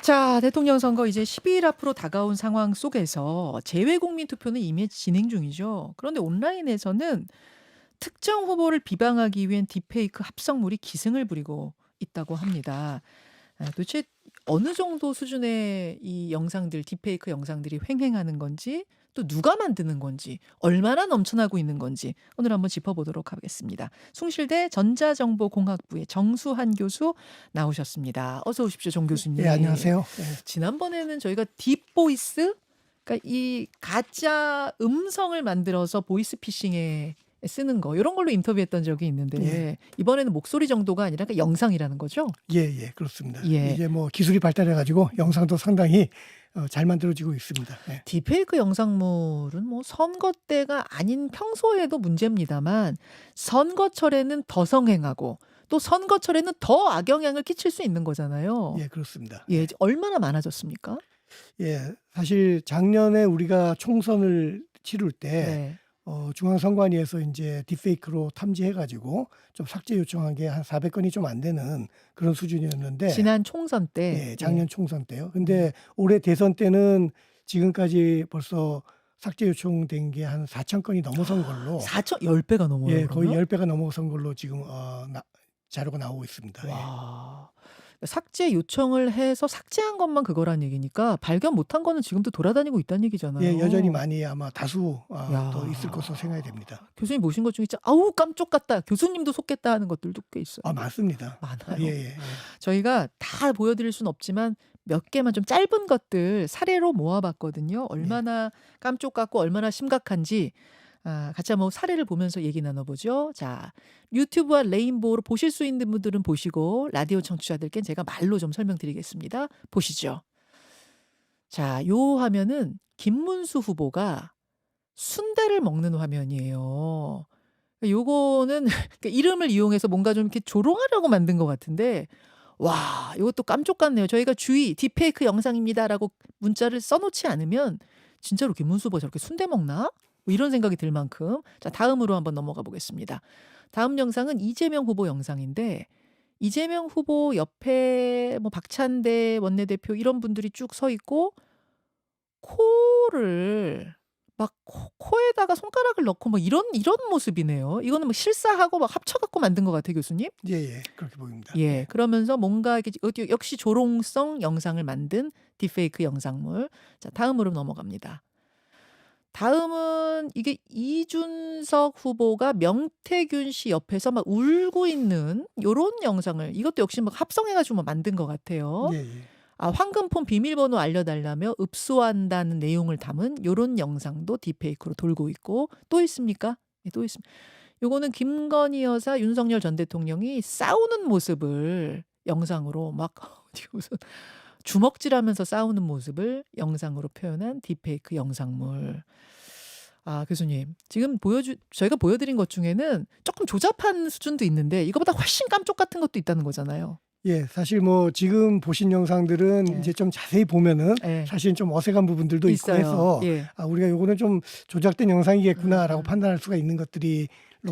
자, 대통령 선거 이제 12일 앞으로 다가온 상황 속에서 재외국민 투표는 이미 진행 중이죠. 그런데 온라인에서는 특정 후보를 비방하기 위한 딥페이크 합성물이 기승을 부리고 있다고 합니다. 도대체 어느 정도 수준의 이 영상들, 딥페이크 영상들이 횡행하는 건지, 또 누가 만드는 건지, 얼마나 넘쳐나고 있는 건지 오늘 한번 짚어보도록 하겠습니다. 숭실대 전자정보공학부의 정수한 교수 나오셨습니다. 어서 오십시오, 정 교수님. 예, 안녕하세요. 예. 지난번에는 저희가 딥보이스, 그러니까 이 가짜 음성을 만들어서 보이스 피싱에 쓰는 거 이런 걸로 인터뷰했던 적이 있는데 예. 이번에는 목소리 정도가 아니라 그러니까 영상이라는 거죠? 예, 그렇습니다. 예. 이제 뭐 기술이 발달해 가지고 영상도 상당히 잘 만들어지고 있습니다. 예. 딥페이크 영상물은 뭐 선거 때가 아닌 평소에도 문제입니다만 선거철에는 더 성행하고 또 선거철에는 더 악영향을 끼칠 수 있는 거잖아요. 예, 그렇습니다. 예, 얼마나 많아졌습니까? 예, 사실 작년에 우리가 총선을 치를 때 네. 중앙선관위에서 이제 딥페이크로 탐지해 가지고 좀 삭제 요청한 게 한 400건이 좀 안 되는 그런 수준이었는데 지난 총선 때. 예, 작년 총선 때요. 근데 올해 대선 때는 지금까지 벌써 삭제 요청된 게 한 4,000건이 넘어선 걸로 4천 10배가 넘어요. 예, 거의 그러면? 10배가 넘어선 걸로 지금 자료가 나오고 있습니다. 예. 와. 삭제 요청을 해서 삭제한 것만 그거란 얘기니까 발견 못한 거는 지금도 돌아다니고 있다는 얘기잖아요. 예, 여전히 많이 아마 다수 야. 더 있을 것으로 생각이 됩니다. 교수님 모신 것 중에 진짜 아우 깜쪽 같다. 교수님도 속겠다 하는 것들도 꽤 있어요. 많습니다. 많아요. 예. 저희가 다 보여드릴 수는 없지만 몇 개만 좀 짧은 것들 사례로 모아봤거든요. 얼마나 깜쪽 같고 얼마나 심각한지 같이 한번 사례를 보면서 얘기 나눠보죠. 자, 유튜브와 레인보우로 보실 수 있는 분들은 보시고 라디오 청취자들께 제가 말로 좀 설명드리겠습니다. 보시죠. 자, 요 화면은 김문수 후보가 순대를 먹는 화면이에요. 요거는 그러니까 이름을 이용해서 뭔가 좀 이렇게 조롱하려고 만든 것 같은데 와, 이것도 깜짝 같네요. 저희가 주의 딥페이크 영상입니다라고 문자를 써놓지 않으면 진짜로 김문수 후보가 저렇게 순대 먹나? 뭐 이런 생각이 들 만큼. 자, 다음으로 한번 넘어가 보겠습니다. 다음 영상은 이재명 후보 영상인데 이재명 후보 옆에 뭐 박찬대 원내대표 이런 분들이 쭉 서 있고 코를 막 코에다가 손가락을 넣고 뭐 이런 모습이네요. 이거는 뭐 실사하고 막 합쳐갖고 만든 것 같아요, 교수님. 예, 그렇게 보입니다. 예, 그러면서 뭔가 이렇게 역시 조롱성 영상을 만든 딥페이크 영상물. 자, 다음으로 넘어갑니다. 다음은 이게 이준석 후보가 명태균 씨 옆에서 막 울고 있는 요런 영상을 이것도 역시 막 합성해가지고 막 만든 것 같아요. 예. 황금폰 비밀번호 알려달라며 읍소한다는 내용을 담은 요런 영상도 딥페이크로 돌고 있고 또 있습니까? 네, 또 있습니다. 요거는 김건희 여사 윤석열 전 대통령이 싸우는 모습을 영상으로 막 무슨 주먹질하면서 싸우는 모습을 영상으로 표현한 딥페이크 영상물. 교수님, 지금 저희가 보여드린 것 중에는 조금 조잡한 수준도 있는데 이거보다 훨씬 깜쪽 같은 것도 있다는 거잖아요. 예, 사실 뭐 지금 보신 영상들은 네. 이제 좀 자세히 보면은 네. 사실 좀 어색한 부분들도 있고 있어요. 해서 예. 우리가 요거는 좀 조작된 영상이겠구나라고 판단할 수가 있는 것들이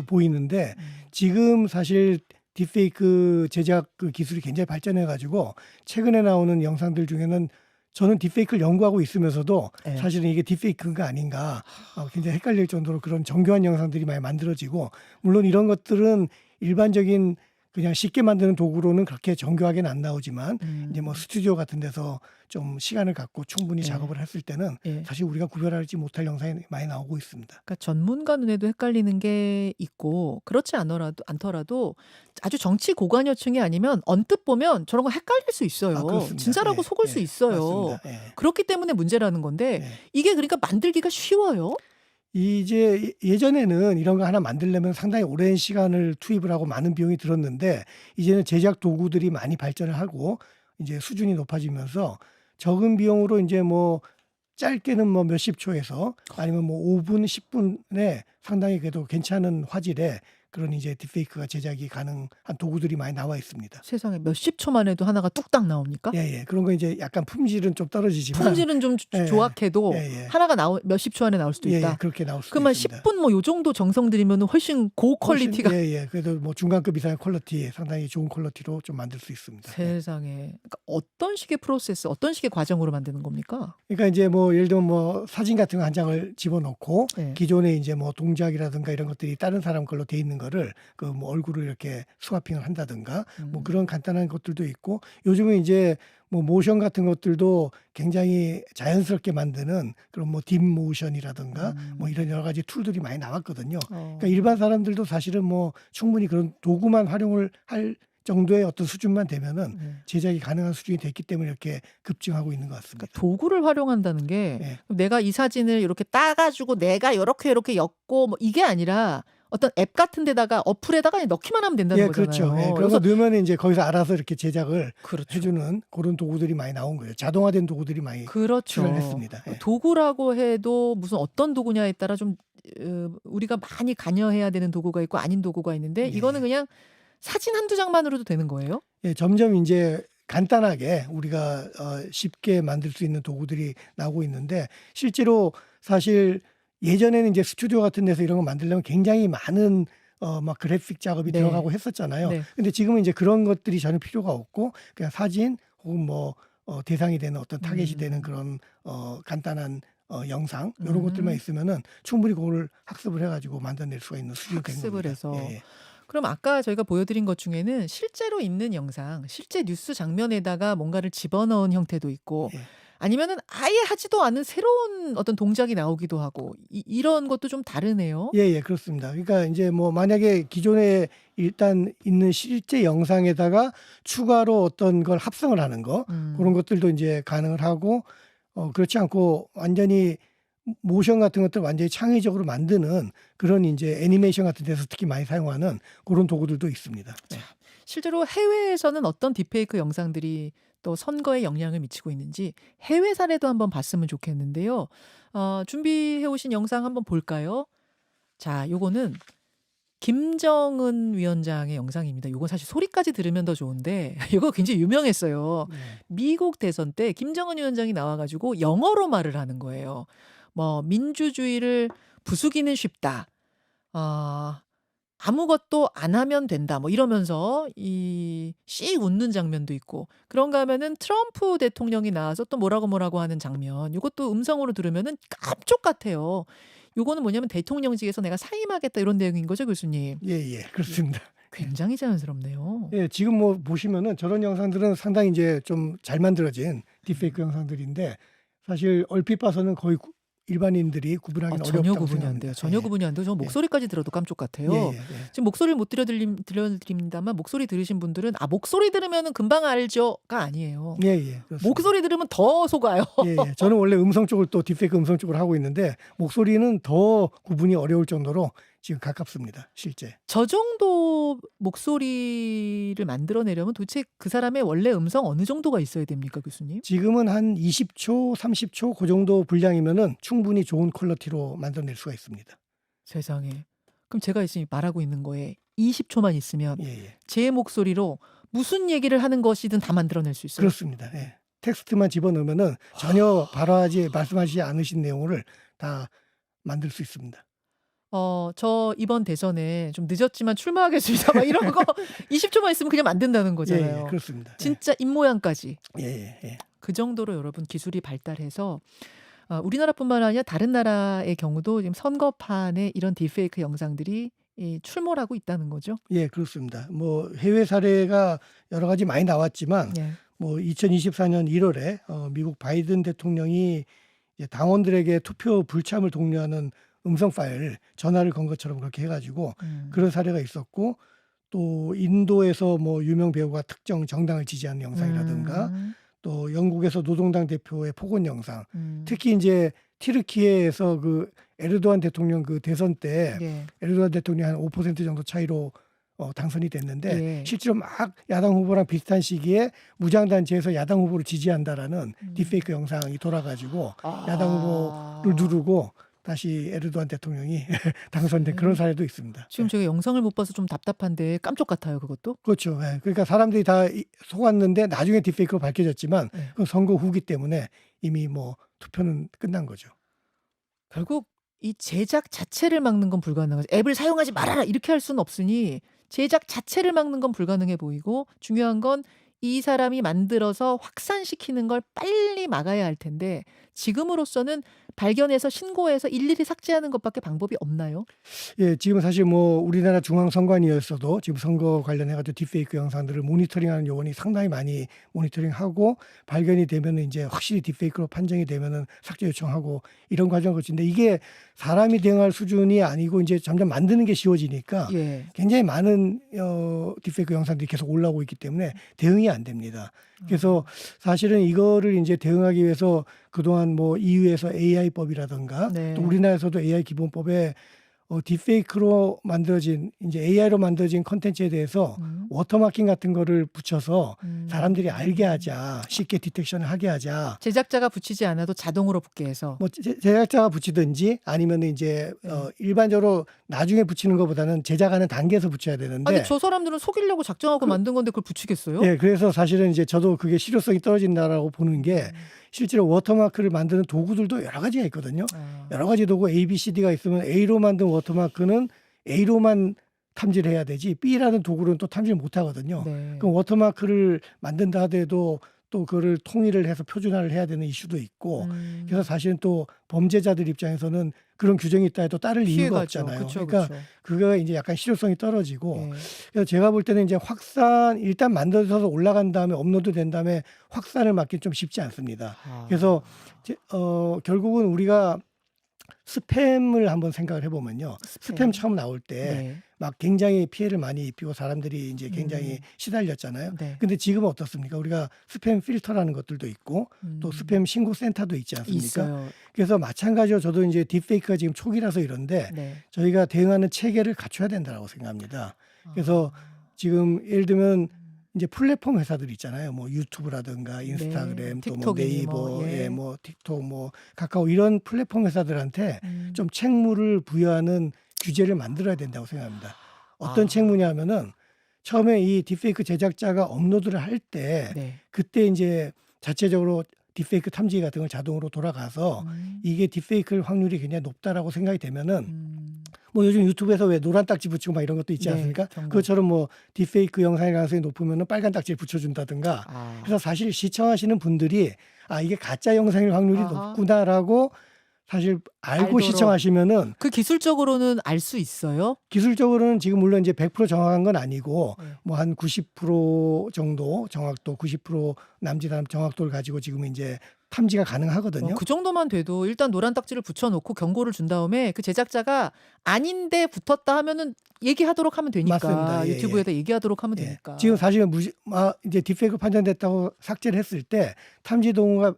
보이는데 지금 사실 딥페이크 제작 그 기술이 굉장히 발전해 가지고 최근에 나오는 영상들 중에는 저는 딥페이크를 연구하고 있으면서도 네. 사실은 이게 딥페이크가 아닌가 굉장히 헷갈릴 정도로 그런 정교한 영상들이 많이 만들어지고 물론 이런 것들은 일반적인 그냥 쉽게 만드는 도구로는 그렇게 정교하게는 안 나오지만 이제 뭐 스튜디오 같은 데서 좀 시간을 갖고 충분히 작업을 했을 때는 사실 우리가 구별하지 못할 영상이 많이 나오고 있습니다. 그러니까 전문가 눈에도 헷갈리는 게 있고 그렇지 않더라도 아주 정치 고관여층이 아니면 언뜻 보면 저런 거 헷갈릴 수 있어요. 그렇습니다. 진짜라고 속을 수 있어요. 맞습니다. 그렇기 때문에 문제라는 건데 예. 이게 그러니까 만들기가 쉬워요. 이제 예전에는 이런 거 하나 만들려면 상당히 오랜 시간을 투입을 하고 많은 비용이 들었는데 이제는 제작 도구들이 많이 발전을 하고 이제 수준이 높아지면서 적은 비용으로 이제 뭐 짧게는 뭐 몇십 초에서 아니면 뭐 5분, 10분에 상당히 그래도 괜찮은 화질의 그런 이제 딥페이크가 제작이 가능한 도구들이 많이 나와 있습니다. 세상에 몇십 초만 해도 하나가 뚝딱 나옵니까? 예. 그런 거 이제 약간 품질은 좀 떨어지지만 품질은 좀 예. 조악해도 예. 하나가 몇십 초 안에 나올 수도 있다. 그렇게 나올 수도 그러면 있습니다. 10분 뭐 요 정도 정성 들이면 훨씬 고퀄리티가 그래도 뭐 중간급 이상의 퀄리티, 상당히 좋은 퀄리티로 좀 만들 수 있습니다. 세상에. 그러니까 어떤 식의 프로세스, 어떤 식의 과정으로 만드는 겁니까? 그러니까 이제 뭐 예를 들면 뭐 사진 같은 거 한 장을 집어넣고 네. 기존에 이제 뭐 동작이라든가 이런 것들이 다른 사람 걸로 돼 있는 거를 그 뭐 얼굴을 이렇게 스와핑을 한다든가 뭐 그런 간단한 것들도 있고, 요즘은 이제 뭐 모션 같은 것들도 굉장히 자연스럽게 만드는 그런 뭐 딥 모션이라든가 뭐 이런 여러 가지 툴들이 많이 나왔거든요. 그러니까 일반 사람들도 사실은 뭐 충분히 그런 도구만 활용을 할 정도의 어떤 수준만 되면은 제작이 가능한 수준이 됐기 때문에 이렇게 급증하고 있는 것 같습니다. 그러니까 도구를 활용한다는 게 예. 내가 이 사진을 이렇게 따가지고 내가 이렇게 엮고 뭐 이게 아니라 어떤 앱 같은 데다가 어플에다가 넣기만 하면 된다는 거잖아요. 그렇죠. 그런 거 넣으면 이제 거기서 알아서 이렇게 제작을 그렇죠. 해주는 그런 도구들이 많이 나온 거예요. 자동화된 도구들이 많이 그렇죠. 출연했습니다. 예. 도구라고 해도 무슨 어떤 도구냐에 따라 좀 우리가 많이 관여해야 되는 도구가 있고 아닌 도구가 있는데 이거는 그냥 사진 한두 장만으로도 되는 거예요? 예, 점점 이제 간단하게 우리가 쉽게 만들 수 있는 도구들이 나오고 있는데, 실제로 사실 예전에는 이제 스튜디오 같은 데서 이런 거 만들려면 굉장히 많은 막 그래픽 작업이 네. 들어가고 했었잖아요. 네. 근데 지금은 이제 그런 것들이 전혀 필요가 없고 그냥 사진 혹은 뭐 대상이 되는 어떤 타겟이 되는 그런 간단한 영상 이런 것들만 있으면은 충분히 그걸 학습을 해가지고 만들어낼 수가 있는 수준이 된 학습을 겁니다. 해서. 예. 그럼 아까 저희가 보여드린 것 중에는 실제로 있는 영상, 실제 뉴스 장면에다가 뭔가를 집어넣은 형태도 있고 예. 아니면은 아예 하지도 않은 새로운 어떤 동작이 나오기도 하고 이런 것도 좀 다르네요. 예, 그렇습니다. 그러니까 이제 뭐 만약에 기존에 일단 있는 실제 영상에다가 추가로 어떤 걸 합성을 하는 거, 그런 것들도 이제 가능을 하고, 그렇지 않고 완전히 모션 같은 것들 완전히 창의적으로 만드는 그런 이제 애니메이션 같은 데서 특히 많이 사용하는 그런 도구들도 있습니다. 예. 실제로 해외에서는 어떤 딥페이크 영상들이 또 선거에 영향을 미치고 있는지 해외 사례도 한번 봤으면 좋겠는데요. 준비해 오신 영상 한번 볼까요? 자, 요거는 김정은 위원장의 영상입니다. 요거 사실 소리까지 들으면 더 좋은데 이거 굉장히 유명했어요. 미국 대선 때 김정은 위원장이 나와가지고 영어로 말을 하는 거예요. 뭐 민주주의를 부수기는 쉽다. 아무것도 안 하면 된다. 뭐 이러면서 씩 웃는 장면도 있고, 그런가 하면은 트럼프 대통령이 나와서 또 뭐라고 하는 장면. 이것도 음성으로 들으면은 깜짝 같아요. 요거는 뭐냐면 대통령직에서 내가 사임하겠다 이런 내용인 거죠, 교수님. 예, 그렇습니다. 굉장히 자연스럽네요. 예, 지금 뭐 보시면은 저런 영상들은 상당히 이제 좀 잘 만들어진 딥페이크 영상들인데, 사실 얼핏 봐서는 거의 일반인들이 구분하기는 전혀 어렵다고 구분이 안 돼요. 생각합니다. 전혀 구분이 안 돼요. 저 목소리까지 들어도 깜짝 같아요. 예. 지금 목소리를 못 들려드립니다만 목소리 들으신 분들은 목소리 들으면은 금방 알죠가 아니에요. 그렇습니다. 목소리 들으면 더 속아요. 예. 저는 원래 음성 쪽을 또 딥페이크 음성 쪽을 하고 있는데 목소리는 더 구분이 어려울 정도로 지금 가깝습니다. 실제. 저 정도 목소리를 만들어내려면 도대체 그 사람의 원래 음성 어느 정도가 있어야 됩니까, 교수님? 지금은 한 20초, 30초 그 정도 분량이면은 충분히 좋은 퀄리티로 만들어낼 수가 있습니다. 세상에. 그럼 제가 지금 말하고 있는 거에 20초만 있으면 제 목소리로 무슨 얘기를 하는 것이든 다 만들어낼 수 있어요. 그렇습니다. 예. 텍스트만 집어넣으면은 전혀 말씀하시지 않으신 내용을 다 만들 수 있습니다. 저 이번 대선에 좀 늦었지만 출마하겠습니다. 막 이런 거 20초만 있으면 그냥 만든다는 거잖아요. 그렇습니다. 진짜 입모양까지. 예. 그 정도로 여러분 기술이 발달해서 우리나라뿐만 아니라 다른 나라의 경우도 지금 선거판에 이런 딥페이크 영상들이 출몰하고 있다는 거죠. 예, 그렇습니다. 뭐 해외 사례가 여러 가지 많이 나왔지만 뭐 2024년 1월에 미국 바이든 대통령이 이제 당원들에게 투표 불참을 독려하는 음성 파일 전화를 건 것처럼 그렇게 해가지고 그런 사례가 있었고, 또 인도에서 뭐 유명 배우가 특정 정당을 지지하는 영상이라든가 또 영국에서 노동당 대표의 폭언 영상, 특히 이제 튀르키예에서 그 에르도안 대통령 그 대선 때 에르도안 대통령이 한 5% 정도 차이로 당선이 됐는데 실제로 막 야당 후보랑 비슷한 시기에 무장단체에서 야당 후보를 지지한다라는 딥페이크 영상이 돌아가지고 야당 후보를 누르고 다시 에르도안 대통령이 당선된 그런 네. 사례도 있습니다. 지금 예. 제가 영상을 못 봐서 좀 답답한데 깜쪽 같아요, 그것도. 그렇죠. 예. 그러니까 사람들이 다 속았는데 나중에 딥페이크로 밝혀졌지만 네. 그건 선거 후기 때문에 이미 뭐 투표는 끝난 거죠. 결국 이 제작 자체를 막는 건 불가능하죠. 앱을 사용하지 말아라 이렇게 할 수는 없으니 제작 자체를 막는 건 불가능해 보이고 중요한 건 이 사람이 만들어서 확산시키는 걸 빨리 막아야 할 텐데 지금으로서는 발견해서 신고해서 일일이 삭제하는 것밖에 방법이 없나요? 예, 지금 사실 뭐 우리나라 중앙선관위에서도 지금 선거 관련해 가지고 딥페이크 영상들을 모니터링하는 요원이 상당히 많이 모니터링하고 발견이 되면은 이제 확실히 딥페이크로 판정이 되면은 삭제 요청하고 이런 과정을 거치는데 이게 사람이 대응할 수준이 아니고 이제 점점 만드는 게 쉬워지니까 예. 굉장히 많은 딥페이크 영상들이 계속 올라오고 있기 때문에 대응이 안 됩니다. 그래서 사실은 이거를 이제 대응하기 위해서 그동안 뭐 EU에서 AI법이라든가 네. 또 우리나라에서도 AI 기본법에 딥페이크로 만들어진 이제 AI로 만들어진 콘텐츠에 대해서 워터마킹 같은 거를 붙여서 사람들이 알게 하자, 쉽게 디텍션을 하게 하자. 제작자가 붙이지 않아도 자동으로 붙게 해서. 뭐 제작자가 붙이든지 아니면 이제 일반적으로 나중에 붙이는 것보다는 제작하는 단계에서 붙여야 되는데. 아니 저 사람들은 속이려고 작정하고 만든 건데 그걸 붙이겠어요? 예, 그래서 사실은 이제 저도 그게 실효성이 떨어진다라고 보는 게 실제로 워터마크를 만드는 도구들도 여러 가지가 있거든요. 여러 가지 도구 A, B, C, D가 있으면 A로 만든 워터마크는 A로만 탐지를 해야 되지 B라는 도구로는 또 탐지를 못 하거든요. 네. 그럼 워터마크를 만든다 하더라도 또 그거를 통일을 해서 표준화를 해야 되는 이슈도 있고 그래서 사실은 또 범죄자들 입장에서는 그런 규정이 있다 해도 따를 이유가 피해가죠. 없잖아요. 그쵸, 그러니까 그쵸. 그거가 이제 약간 실효성이 떨어지고 예. 그래서 제가 볼 때는 이제 확산 일단 만들어서 올라간 다음에 업로드 된 다음에 확산을 막기 좀 쉽지 않습니다. 그래서 결국은 우리가 스팸을 한번 생각을 해보면요. 스팸 처음 나올 때 네. 막 굉장히 피해를 많이 입히고 사람들이 이제 굉장히 시달렸잖아요. 네. 근데 지금은 어떻습니까? 우리가 스팸 필터라는 것들도 있고 또 스팸 신고 센터도 있지 않습니까? 있어요. 그래서 마찬가지로 저도 이제 딥페이크가 지금 초기라서 이런데 네. 저희가 대응하는 체계를 갖춰야 된다고 생각합니다. 그래서 지금 예를 들면 이제 플랫폼 회사들 있잖아요. 뭐 유튜브라든가 인스타그램 또 뭐 틱톡이니 네이버, 뭐, 예. 뭐 틱톡, 뭐 카카오 이런 플랫폼 회사들한테 좀 책무를 부여하는 규제를 만들어야 된다고 생각합니다. 어떤 책무냐면은 처음에 이 딥페이크 제작자가 업로드를 할 때 네. 그때 이제 자체적으로 딥페이크 탐지 같은 걸 자동으로 돌아가서 이게 딥페이크 확률이 굉장히 높다라고 생각이 되면은 뭐 요즘 유튜브에서 왜 노란 딱지 붙이고 막 이런 것도 있지 네, 않습니까? 경고. 그것처럼 뭐 딥페이크 영상의 가능성이 높으면은 빨간 딱지를 붙여준다든가. 그래서 사실 시청하시는 분들이 아 이게 가짜 영상일 확률이 아하. 높구나라고 사실 알고 알도록. 시청하시면은 그 기술적으로는 알 수 있어요? 기술적으로는 지금 물론 이제 100% 정확한 건 아니고 네. 뭐 한 90% 정도 정확도, 90% 남짓한 정확도를 가지고 지금 이제 탐지가 가능하거든요. 그 정도만 돼도 일단 노란 딱지를 붙여놓고 경고를 준 다음에 그 제작자가 아닌데 붙었다 하면은 얘기하도록 하면 되니까 맞습니다. 예, 유튜브에다 얘기하도록 하면 예. 되니까. 지금 사실 이제 딥페이크 판정됐다고 삭제를 했을 때 탐지 도구가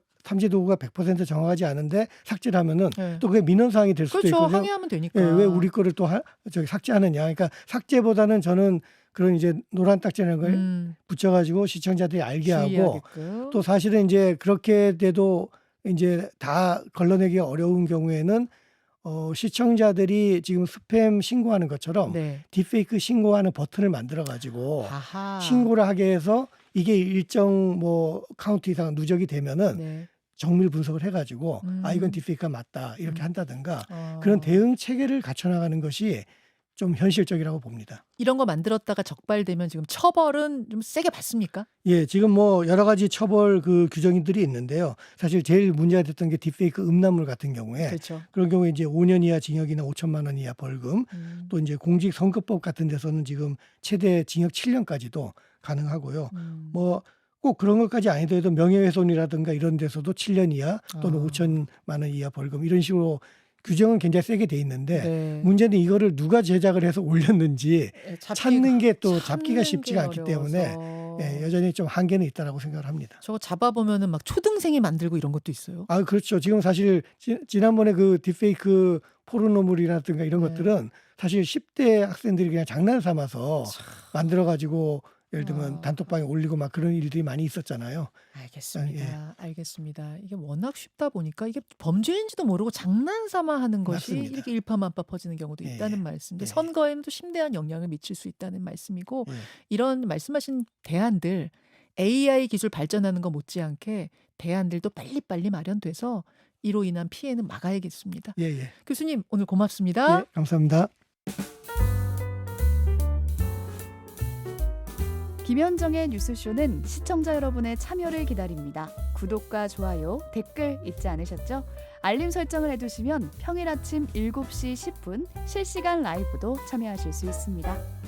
100% 정확하지 않은데 삭제를 하면은 네. 또 그게 민원 사항이 될 수도 그렇죠. 있거든요. 항의하면 되니까. 예, 왜 우리 거를 또 저기 삭제하느냐. 그러니까 삭제보다는 저는 그런 이제 노란 딱지라는 걸 붙여가지고 시청자들이 알게 하고 주의하게끔. 또 사실은 이제 그렇게 돼도 이제 다 걸러내기 어려운 경우에는 시청자들이 지금 스팸 신고하는 것처럼 네. 딥페이크 신고하는 버튼을 만들어 가지고 아하. 신고를 하게 해서 이게 일정 뭐 카운트 이상 누적이 되면은 네. 정밀 분석을 해가지고 아 이건 딥페이크가 맞다 이렇게 한다든가 그런 어. 대응 체계를 갖춰나가는 것이 좀 현실적이라고 봅니다. 이런 거 만들었다가 적발되면 지금 처벌은 좀 세게 받습니까? 예, 지금 뭐 여러 가지 처벌 그 규정들이 있는데요. 사실 제일 문제가 됐던 게 딥페이크 음란물 같은 경우에 그렇죠. 그런 경우에 이제 5년 이하 징역이나 5천만 원 이하 벌금 또 이제 공직선거법 같은 데서는 지금 최대 징역 7년까지도 가능하고요. 뭐 꼭 그런 것까지 아니더라도 명예훼손이라든가 이런 데서도 7년 이하 또는 5천만 원 이하 벌금 이런 식으로 규정은 굉장히 세게 돼 있는데 네. 문제는 이거를 누가 제작을 해서 올렸는지 찾는 게 또 잡기가 찾는 쉽지가 게 않기 때문에 어려워서. 예, 여전히 좀 한계는 있다라고 생각을 합니다. 저거 잡아보면은 막 초등생이 만들고 이런 것도 있어요. 아, 그렇죠. 지금 사실 지난번에 그 딥페이크 포르노물이라든가 이런 네. 것들은 사실 10대 학생들이 그냥 장난 삼아서 만들어 가지고 예를 들면 아. 단톡방에 올리고 막 그런 일들이 많이 있었잖아요. 알겠습니다. 알겠습니다. 이게 워낙 쉽다 보니까 이게 범죄인지도 모르고 장난삼아 하는 것이 맞습니다. 이렇게 일파만파 퍼지는 경우도 예, 있다는 예. 말씀인데 예. 선거에는 또 심대한 영향을 미칠 수 있다는 말씀이고 예. 이런 말씀하신 대안들 AI 기술 발전하는 것 못지않게 대안들도 빨리빨리 마련돼서 이로 인한 피해는 막아야겠습니다. 예. 교수님 오늘 고맙습니다. 예, 감사합니다. 김현정의 뉴스쇼는 시청자 여러분의 참여를 기다립니다. 구독과 좋아요, 댓글 잊지 않으셨죠? 알림 설정을 해두시면 평일 아침 7시 10분 실시간 라이브도 참여하실 수 있습니다.